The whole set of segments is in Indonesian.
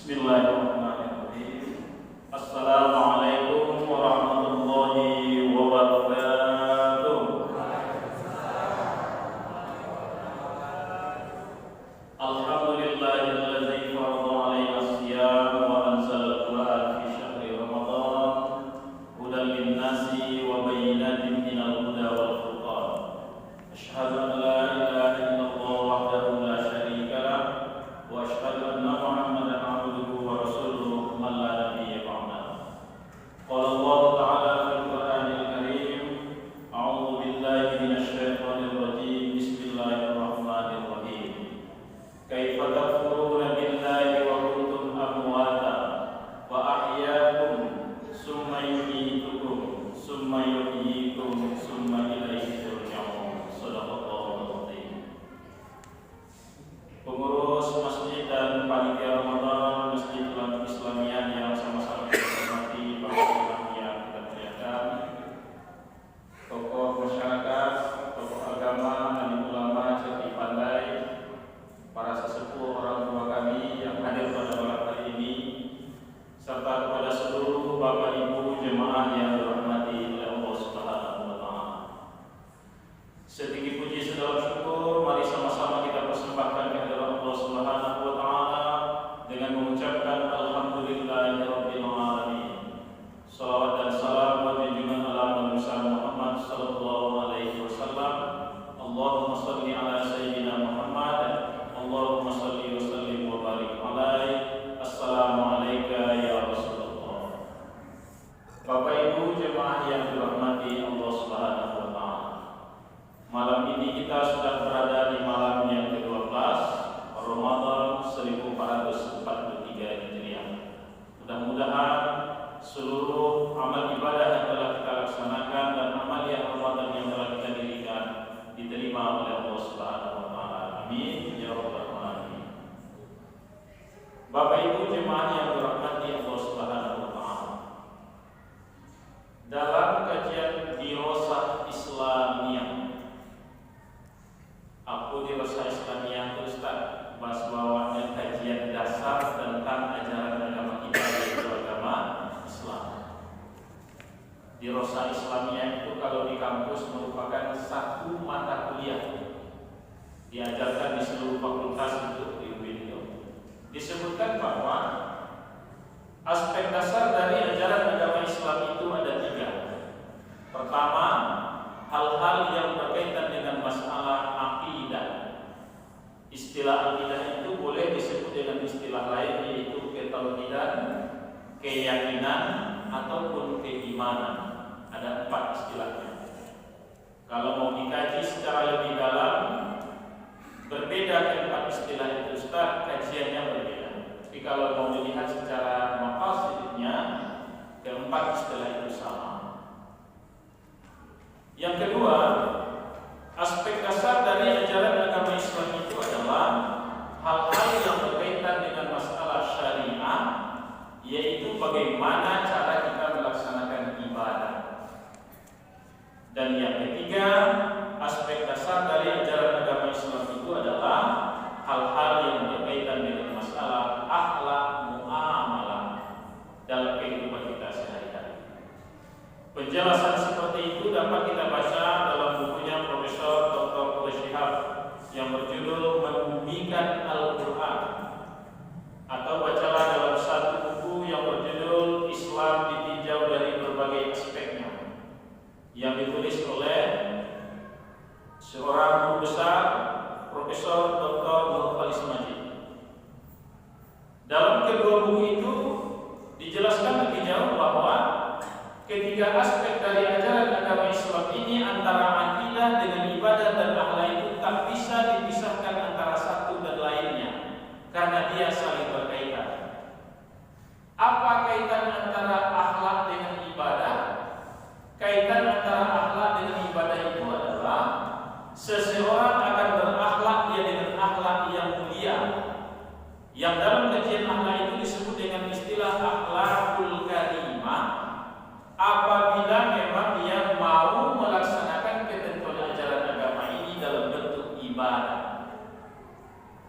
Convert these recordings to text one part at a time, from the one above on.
Bismillahirrahmanirrahim. Assalamualaikum warahmatullahi wabarakatuh. Alhamdulillahilladzi farada 'alaina as-siyam wa anzala al-Qur'ana fi syahri Ramadan hudan lin-nasi wa bayyinatin minal huda wal furqan. Asyhadu an la ilaha illallah wahdahu la syarika lah wa asyhadu anna Muhammadan abduhu wa rasuluhu man la nabiyya ba'dahu. Qala Allah ta'ala fil Qur'anil Karim, a'udzu billahi minasy syaithanir rajim. Bismillahirrahmanirrahim. Kaifa takfuruna billahi wa kuntum amwata wa ahyaakum summa yumitukum summa yuhyikum summa ilaihi turja'un. Shadaqallahul azim. Pengurus masjid dan panitia Ramadan Masjid Islamiyah yang sama-sama kita hormati, para ulama yang kita muliakan, tokoh masyarakat, tokoh agama, alim ulama, cerdik pandai, para sesepuh orang tua kami yang hadir pada malam hari ini, serta kepada seluruh bapak ibu jemaah yang dirahmati oleh Allah Subhanahu wa taala. Setinggi puji segala syukur mari sama-sama kita persembahkan kehadirat Allah Subhanahu wa taala dengan mengucapkan alhamdulillahirabbil alamin. Shalawat dan salam bagi junjungan alam Nabi Muhammad sallallahu alaihi wasallam. Allahumma shalli ala sayyidina Muhammad. Allahumma shalli wa sallim wa barik alaihi. Assalamu alayka ya Rasulullah. Bapak Ibu jemaah yang dirahmati Allah Subhanahu wa taala. Malam ini kita sudah berada di malam yang ke-12 Ramadan 1443 Hijriah. Mudah-mudahan seluruh amal ibadah yang telah kita laksanakan dan amal yang Ramadan yang telah kita dirikan diterima oleh Allah Subhanahu wa taala. Amin ya rabbal alamin. Bapak Ibu jemaah yang dirahmati Allah Subhanahu wa taala. Dalam kajian Dirosah Islamiyah, aku di Dirosah Islamiyah itu Ustaz bahas bawahnya kajian dasar tentang ajaran agama kita, yaitu agama Islam. Dirosah Islamiyah itu kalau di kampus merupakan satu mata kuliah diajarkan di seluruh fakultas untuk di UIN itu. Disebutkan bahwa aspek dasar dari ajaran agama Islam itu ada 3. Pertama, hal-hal yang berkaitan dengan masalah akidah. Istilah akidah itu boleh disebut dengan istilah lain, yaitu ketauhidan, keyakinan, ataupun keimanan. Ada 4 istilahnya. Kalau mau dikaji secara lebih dalam, berbeda keempat istilah itu Ustaz, kajiannya berbeda. Tapi kalau mau dilihat secara maqasidnya, keempat istilah itu sama. Yang kedua, aspek dasar dari ajaran agama Islam itu adalah hal-hal yang berkaitan dengan masalah syariah, yaitu bagaimana cara kita melaksanakan ibadah. Dan yang ketiga, aspek dasar dari ajaran agama Islam itu adalah hal-hal yang berkaitan dengan masalah akhlak muamalah dalam kehidupan kita sehari-hari. Penjelasan seperti itu dapat kita baca dalam bukunya Profesor Dr. Quraish Shihab yang berjudul Membumikan Al-Quran, atau bacalah dalam satu buku yang berjudul Islam Ditinjau dari Berbagai Aspeknya, yang ditulis oleh seorang guru besar, Profesor Dr. Nur Khalis Majid. Dalam kedua buku itu dijelaskan lebih jauh bahwa ketiga aspek dari ajaran agama Islam ini, antara akidah dengan ibadah dan akhlak itu tak bisa dipisahkan antara satu dan lainnya, karena dia saling berkaitan. Apa kaitan antara akhlak dengan ibadah? Kaitan antara akhlak dengan ibadah itu adalah seseorang akan berakhlak dia dengan akhlak yang mulia, yang dalam kajian akhlak itu disebut dengan istilah akhlakul karimah, apabila memang dia mau melaksanakan ketentuan ajaran agama ini dalam bentuk ibadah.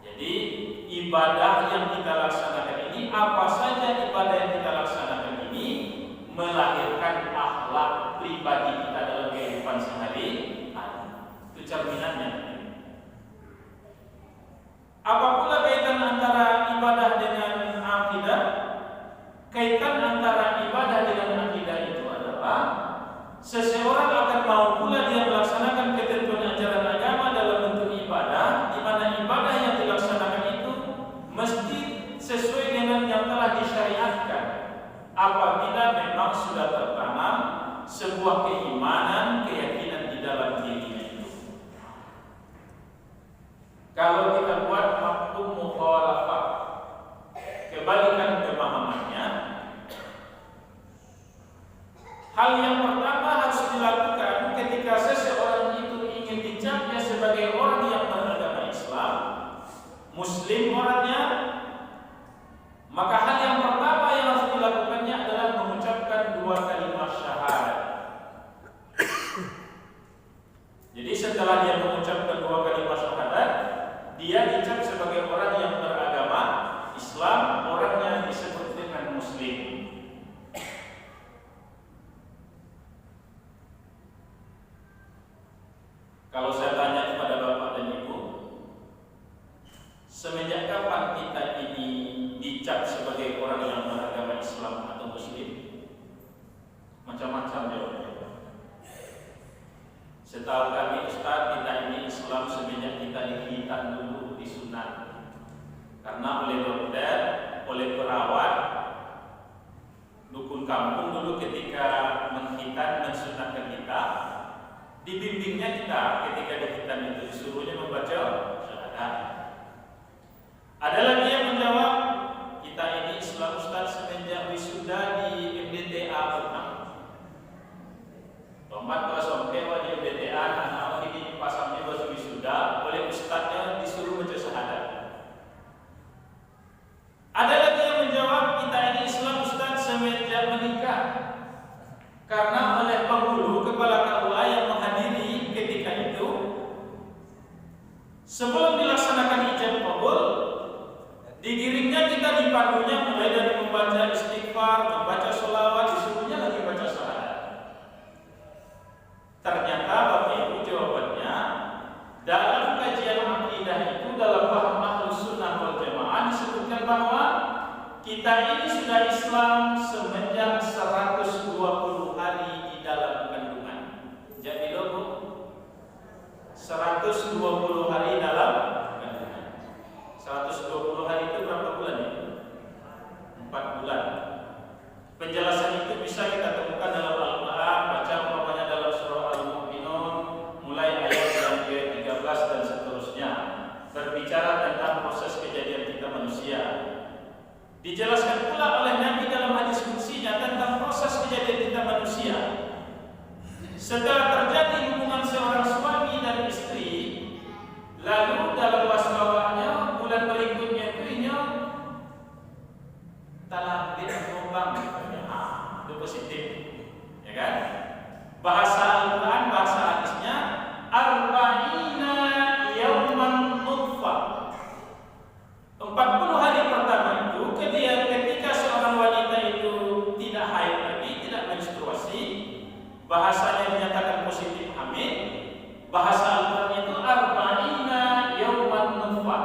Jadi ibadah yang kita laksanakan ini apa saja ibadah yang kita laksanakan ini melahirkan akhlak pribadi kita dalam kehidupan sehari-hari. Itu cerminannya. Apa pula kaitan antara ibadah dengan akidah? Kaitan antara ibadah dengan akidah itu adalah seseorang akan mau pula dia melaksanakan ketentuan ajaran agama dalam bentuk ibadah, di mana ibadah yang dilaksanakan itu mesti sesuai dengan yang telah disyariatkan apabila memang sudah tertanam sebuah keimanan, keyakinan di dalam dirinya itu. Kalau kita buat mafhum mukhalafah, kebalikan pemahamannya, hal yang pertama harus dilakukan ketika seseorang itu ingin dicapnya sebagai orang yang beragama Islam, Muslim orangnya, maka hal yang pertama yang harus dilakukannya adalah mengucapkan 2 kalimat syahadat. Jadi setelah dia mengucapkan 2 kalimat syahadat, dia dicap sebagai orang yang beragama Islam, orang yang disebut dengan Muslim. Kalau saya tanya kepada Bapak dan Ibu, semenjak kapan kita ini dicap sebagai orang yang beragama Islam atau Muslim? Macam-macam jawabannya. Setahu kami Ustaz, kita ini Islam semenjak kita dihitan dulu, disunat. Karena oleh dokter, oleh perawat, dukun kampung dulu ketika menghitan, mensunatkan kita, dibimbingnya kita ketika dihitan itu disuruhnya membaca syahadat. Ada lagi yang menjawab, kita ini Islam Ustaz semenjak wisuda di MDTA Petang. Tomat kelas ompewa di MDTA, anak-anak ini pasangnya baju wisuda, oleh ustaznya disuruh baca syahadat. Ada lagi yang menjawab, kita ini Islam Ustaz semenjak menikah. Karena oleh penghulu kepala KUA yang menghadiri ketika itu, sebelum dilaksanakan ijab qabul, digiringnya kita dipandunya mulai dari membaca istighfar, membaca sholawat, disuruhnya lagi baca syahadat. Ternyata Bapak Ibu jawabannya, dalam kajian akidah itu dalam paham Ahlus Sunnah wal Jamaah disebutkan bahwa kita ini sudah Islam semenjak 120 hari di dalam kandungan. Jadi logo 120 hari dalam kandungan. 120 hari itu berapa bulan ya? 4 bulan. Penjelasan itu bisa kita temukan dalam Al-Quran, baca umpamanya dalam surah Al-Mu'minun, mulai ayat yang ke-13 dan seterusnya, berbicara tentang proses kejadian kita manusia. Dijelaskan pula oleh Nabi dalam hadis qudsinya tentang proses kejadian kita manusia. Setelah terjadi hubungan seorang suami dan istri, lalu dalam wasbawahnya bulan berikutnya itu talak gelombang, itu positif, ya kan? Bahasa Al-Quran, bahasa hadisnya arba'ina yauman nutfah. 40 hari pertama itu ketika seorang wanita itu tidak haid lagi, tidak menstruasi, bahasanya dinyatakan positif hamil. Bahasa Al-Quran itu arba'ina yauman nutfah.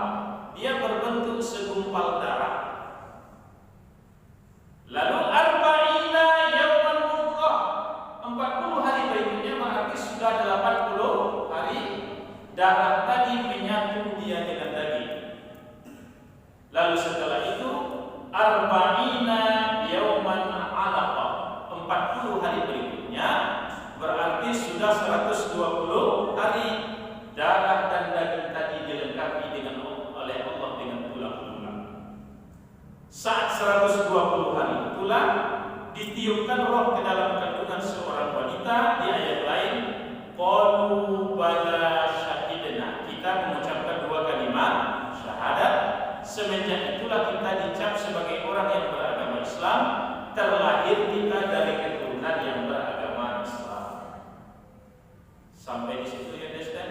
Dia berbentuk segumpal darah. Lalu arba'ina yauman mudghah. 40 hari berikutnya berarti sudah 80 hari darah tadi menyatu dia dengan daging. Lalu setelah itu arba'ina yauman 40 hari berikutnya berarti sudah 120 hari darah dan daging tadi dilengkapi dengan oleh Allah dengan tulang-tulang. Saat 120 hari itulah ditiupkan roh ke dalam kandungan seorang wanita. Di ayat lain, qalu bala syahidna, kita mengucapkan 2 kalimat syahadat. Semenjak itulah kita dicap sebagai orang yang beragama Islam, terlahir kita dari keturunan yang beragama Islam. Sampai di situ ya Desden?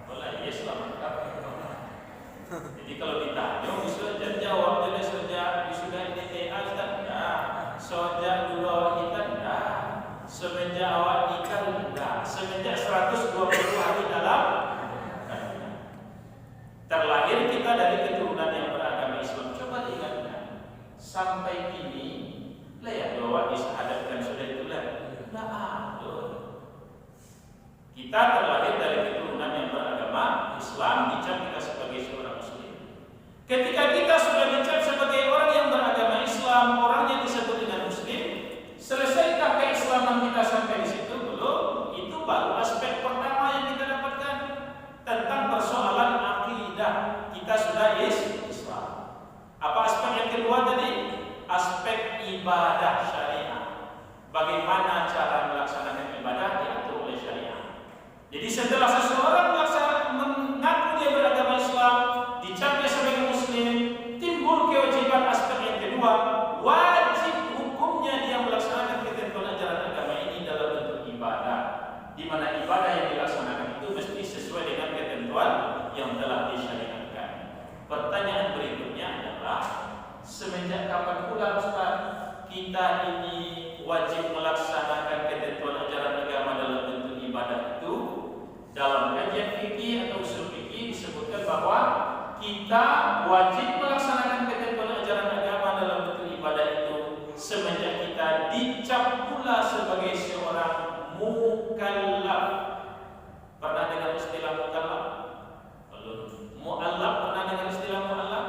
Boleh, ya selamat. Jadi kalau ditanya bisa jauh Kita terlahir dari keturunan yang beragama Islam, dicap kita sebagai seorang muslim. Ketika kita sudah dicap sebagai orang yang beragama Islam, orang yang disebut dengan muslim, selesaikah keislaman kita sampai di situ? Belum. Itu baru aspek pertama yang kita dapatkan tentang persoalan akidah. Kita sudah Islam. Apa aspek yang kedua tadi? Aspek ibadah syariah. Bagaimana cara melaksanakan ibadah diatur oleh syariah. Jadi setelah seseorang mengaku dia beragama Islam, dicap dia sebagai muslim, timbul kewajiban aspek yang kedua, wajib hukumnya dia melaksanakan ketentuan ajaran agama ini dalam bentuk ibadah, di mana ibadah yang dilaksanakan itu mesti sesuai dengan ketentuan yang telah disyariatkan. Pertanyaan berikutnya adalah, semenjak kapan pula Ustaz kita ini wajib melaksanakan ketentuan ajaran agama dalam bentuk ibadah itu? Dalam kajian fikih atau usul fikih disebutkan bahwa kita wajib melaksanakan ketentuan ajaran agama dalam bentuk ibadah itu semenjak kita dicap pula sebagai seorang mukallaf. Pernah dengar istilah mukallaf? Belum. Mu'allaf, pernah dengar istilah mu'allaf?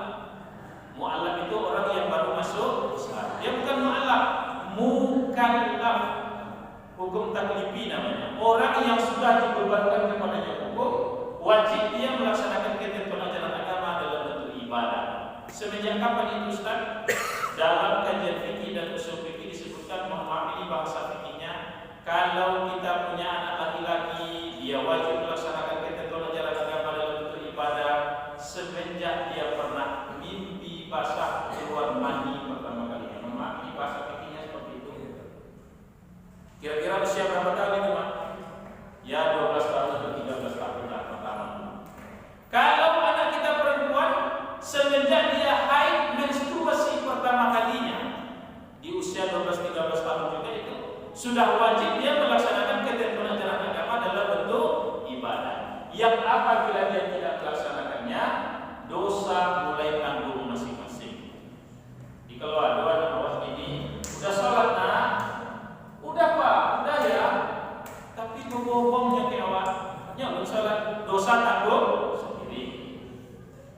Mu'allaf itu orang yang baru masuk Islam. Dia bukan mu'allaf, mukallaf. Hukum taklifi namanya. Orang yang sudah dibebankan kepadanya hukum, wajib dia melaksanakan ketentuan ajaran agama dalam bentuk ibadah. Semenjak kapan itu Ustaz? Dalam kajian fikih dan usul fikih disebutkan, mohon maaf ini bahasa fikihnya, kalau kita punya anak laki-laki, dia wajib melaksanakan ketentuan ajaran agama dalam bentuk ibadah semenjak dia pernah mimpi basah keluar mani pertama kali. Mohon maaf ini bahasa fikihnya seperti itu. Kira-kira usia berapa tahun itu, Pak? Ya 12 tahun atau 13 tahun lah pertama. Kalau anak kita perempuan semenjak dia haid menstruasi pertama kalinya di usia 12-13 tahun juga itu sudah wajib dia melaksanakan ketentuan ajaran agama dalam bentuk ibadah. Yang apabila dia tidak melaksanakannya, dosa mulai tanggung masing-masing. Dikeluar doa dan awas ini, udah sholat nak? Udah Pak, udah ya. Tapi bohongnya ke awak, belum sholat, dosa tanggung sendiri.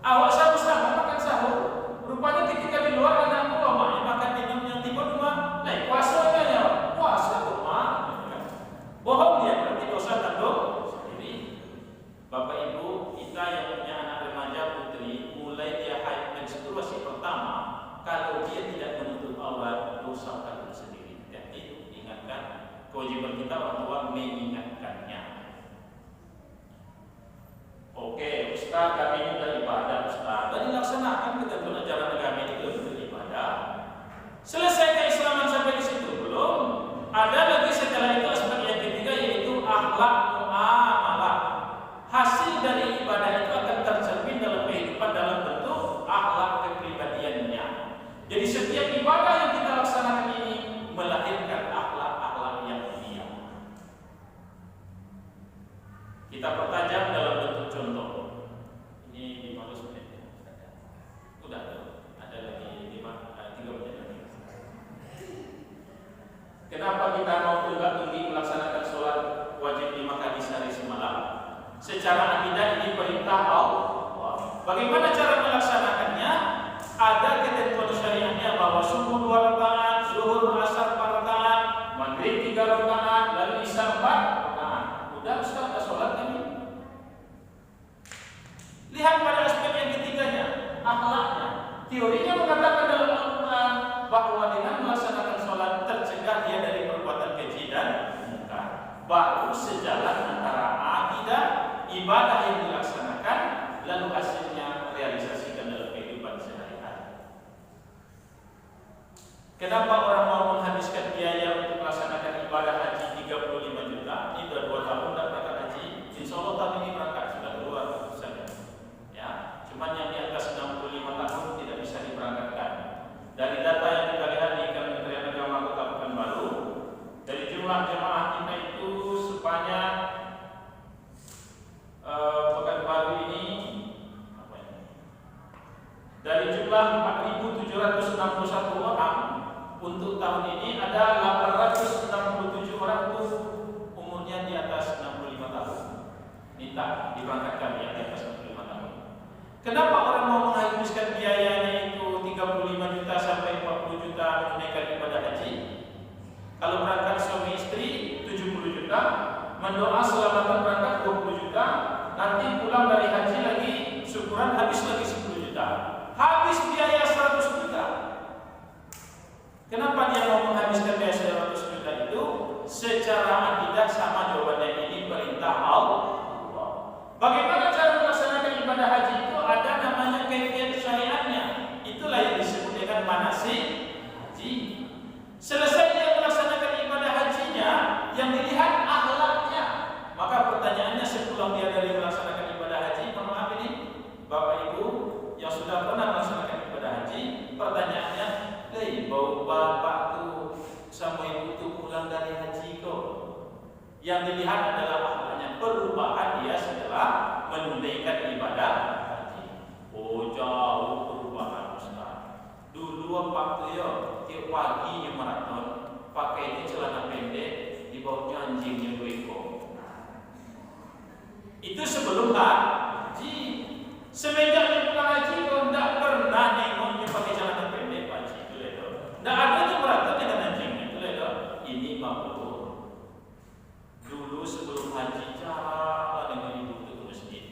Awak sahur-sahur makan sahur, rupanya ketika di luar anakku maknya makan minum yang tiba rumah, naik puasanya ya, puasa rumah. Bohong dia, berarti dosa tanggung sendiri. Bapak Ibu, kita yang punya anak remaja putri, mulai dia haid menstruasi pertama, kalau dia tidak menutup aurat, dosa tanggung sendiri. Jadi ingatkan, kewajiban kita orang tua mengingatkannya. Oke, Ustaz, kami sudah ibadah, Ustaz. Dan dilaksanakan ketentuan ajaran agama itu untuk ibadah. Selesai keislaman sampai di situ belum? Ada lagi setelah itu aspek yang ketiga, yaitu akhlak muamalah. Hasil dari ibadah itu akan tercermin dalam kehidupan dalam bentuk akhlak kepribadiannya. Jadi setiap ibadah yang kita laksanakan ini melahirkan akhlak-akhlak yang mulia. Kita pertajam dalam bentuk contoh. Ini 15 menit. Udah, ada lagi 3 menit lagi. Kenapa kita mau tunda-tunda melaksanakan sholat wajib 5 kali sehari semalam? Secara akidah ini perintah Allah. Bagaimana cara melaksanakannya? Ada ketentuan syariahnya bahwa subuh 2 rakaat, zuhur, asar 4 rakaat, maghrib 3 rakaat, lalu isya 4 rakaat. Udah Ustaz, sholat kami. Lihat pada aspek yang ketiganya, akhlaknya. Teorinya mengatakan dalam Al-Quran bahwa dengan melaksanakan sholat tercegah dia dari perbuatan keji dan munkar. Baru sejalan antara akidah, ibadah yang dilaksanakan, lalu hasilnya realisasikan dalam kehidupan sehari-hari. Kenapa orang mau menghabiskan biaya untuk melaksanakan ibadah haji 35 juta? Ini sudah 2 tahun tidak berangkat haji. Insya Allah tahun ini berangkat, sudah keluar keputusannya. Ya, cuman yang di atas 65 tahun tidak bisa diberangkatkan. Dari data yang kita lihat di Kementerian Agama Kota Pekanbaru, dari jumlah jemaah kita itu sebanyak Pekanbaru ini dari jumlah 4.761 orang, untuk tahun ini ada 867 orang itu umurnya di atas 65 tahun. minta diberangkatkan yang di atas 65 tahun. Kenapa orang mau menghabiskan biayanya itu 35 juta sampai 40 juta menunaikan ibadah haji? Kalau berangkat suami istri 70 juta, mendoa selamatan berangkat 20 juta, nanti pulang dari haji lagi syukuran habis lagi 10 juta. Habis biaya 100 juta. Kenapa dia mau menghabiskan biaya 100 juta itu? Secara akidah sama jawabannya, ini perintah Allah. Bagaimana cara melaksanakan ibadah haji itu? Ada namanya kaifiyat syariatnya. Itulah yang disebut dengan manasik haji. Selesai dia melaksanakan ibadah hajinya, yang dilihat akhlaknya. Maka pertanyaannya sepulang dia dari melaksanakan ibadah haji, mohon maaf ini Bapak Ibu yang sudah pernah melaksanakan ibadah haji, pertanyaannya, bau bapak tuh sama ibu tuh pulang dari haji kok. Yang dilihat adalah akhlaknya, perubahan dia setelah menunaikan ibadah haji. Oh, jauh perubahan Ustaz. Dulu waktu tiap pagi maraton, pakainya celana pendek, di bawahnya anjingnya 2 ekor. Itu sebelum haji. Semenjak dia pulang haji, kau tidak pernah nengoknya pakai celana pendek haji itu ledo. Tidak ada yang maraton dengan anjingnya itu ledo. Ini makhluk. Dulu sebelum haji cara dengan ibu itu ke masjid.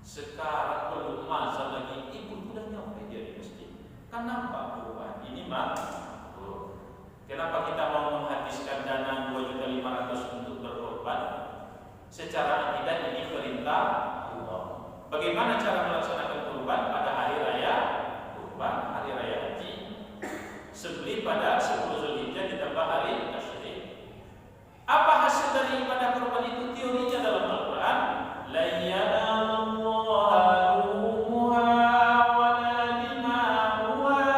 Sekarang belum masa lagi ibu sudah nyampe dia di masjid. Kan nampak perubahan. Ini makhluk. Kenapa kita mau menghabiskan dana 2.500.000 untuk berkorban? Secara akidah ini perintah Allah. Bagaimana cara melaksanakan kurban pada hari raya kurban, hari raya haji? Sembelih pada 10 Zulhijjah ditambah hari tasyrik. Apa hasil dari ibadah kurban itu? Teorinya dalam Al-Quran, la yanalallaha luhumuha wala dima'uha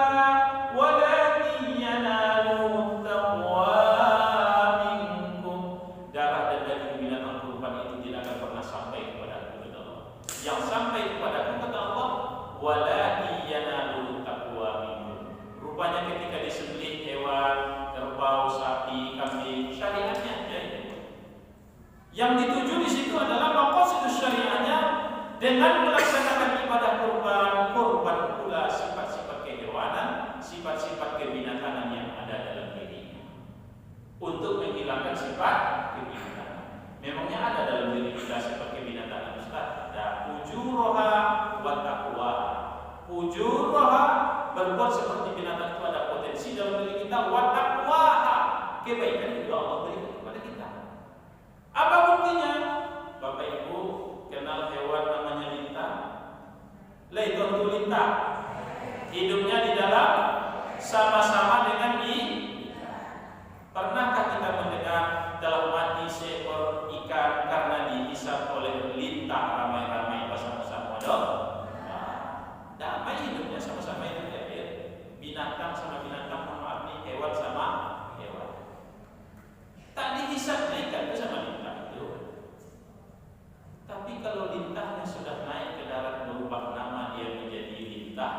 walakin yanaluhu taqwa minkum. Darah dan daging binatang kurban itu tidak akan pernah sampai kepada Allah. Yang sampai kepada kata Allah, walakin yanaluhu taqwa minkum. Rupanya ketika disembelih hewan, kerbau, sapi, kambing, syariatnya yang dituju di situ adalah maqasidus syariatnya dengan melaksanakan ibadah kurban, kurban pula sifat-sifat kehewanan, sifat-sifat kebinatangan yang ada dalam diri untuk menghilangkan sifat kebinatangan. Memangnya ada dalam diri kita sifat kebinatangan Ustaz? Ada. Ujuraha wa taqwa. Ujuraha berbuat seperti binatang itu ada potensi dalam diri kita, wa taqwaha kebaikan itu Allah berikan kepada kita. Apa buktinya? Bapak Ibu kenal hewan namanya lintah? Itu lintah. Hidupnya di dalam sama-sama dengan Pernahkah kita mendengar telah mati seekor ikan karena dihisap oleh lintah ramai-ramai bersama-sama? Damai hidupnya sama-sama hidup di air. Binatang sama binatang, maaf nih, hewan sama hewan. Tak dihisap mereka itu sama lintah itu. Tapi kalau lintahnya sudah naik ke darat berubah nama dia menjadi lintah,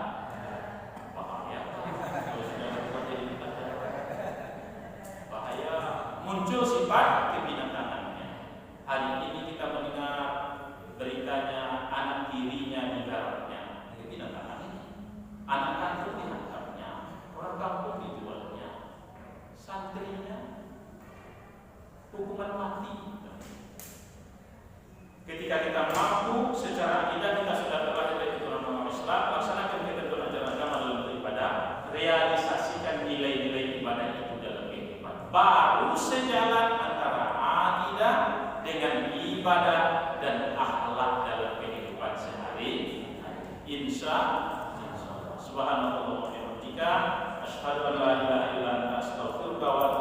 bahaya. Kalau sudah berubah jadi lintah, bahaya. Muncul sifat kebinatangannya. Hari ini kita mendengar beritanya anak tirinya digarapnya. Kebinatangan ini. Anak kandung diangkatnya, orang kampung dijualnya, santrinya hukuman mati. Ketika kita mampu secara akidah, kita sudah terlahir dari keturunan Islam, laksanakan ketentuan ajaran agama dalam beribadah, realisasikan nilai-nilai ibadah itu dalam kehidupan. Baru sejalan antara akidah dengan ibadah dan akhlak dalam kehidupan sehari. Insya Allah. Subhanallah wa bihamdika, asyhadu an la ilaha illa anta, astaghfiruka wa